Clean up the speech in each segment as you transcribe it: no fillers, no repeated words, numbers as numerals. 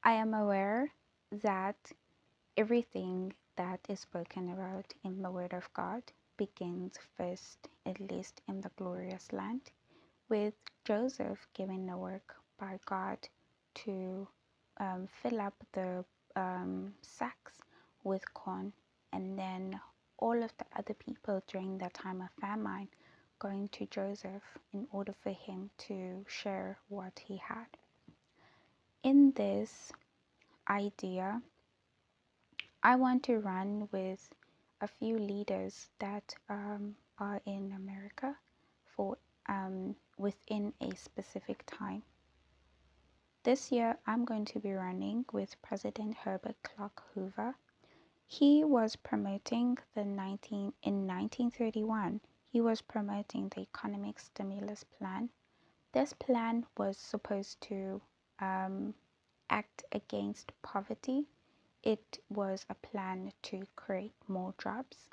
I am aware that everything that is spoken about in the Word of God begins first, at least in the glorious land, with Joseph given the work by God to fill up the sacks with corn, and then all of the other people during the time of famine going to Joseph in order for him to share what he had. In this idea, I want to run with a few leaders that are in America for within a specific time. This year, I'm going to be running with President Herbert Clark Hoover. He was promoting in 1931. He was promoting the economic stimulus plan. This plan was supposed to act against poverty. It was a plan to create more jobs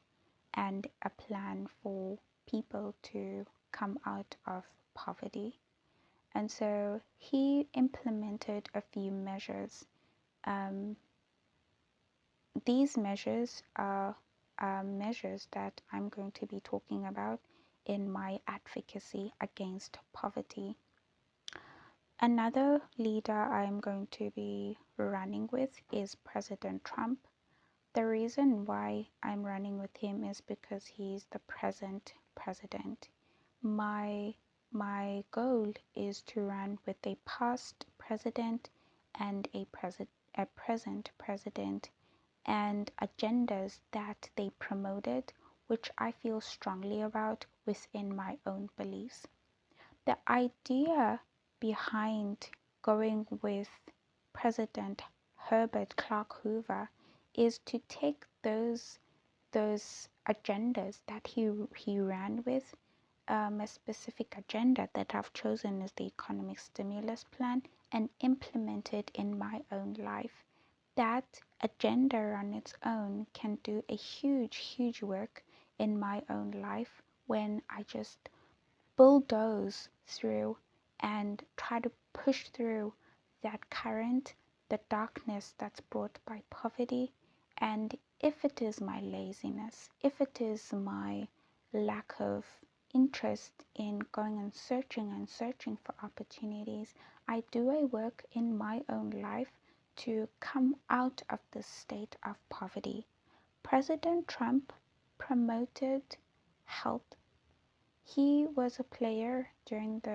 and a plan for people to come out of poverty. And so he implemented a few measures. Um, these measures are measures that I'm going to be talking about in my advocacy against poverty. Another leader I'm going to be running with is President Trump. The reason why I'm running with him is because he's the present president. My goal is to run with a past president and a present president and agendas that they promoted, which I feel strongly about within my own beliefs. The idea behind going with President Herbert Clark Hoover is to take those agendas that he ran with, a specific agenda that I've chosen is the economic stimulus plan, and implement it in my own life. That agenda on its own can do a huge work in my own life when I just bulldoze through and try to push through that current, the darkness that's brought by poverty. And if it is my laziness, if it is my lack of interest in going and searching for opportunities, I do a work in my own life to come out of this state of poverty. President Trump promoted health. He was a player during the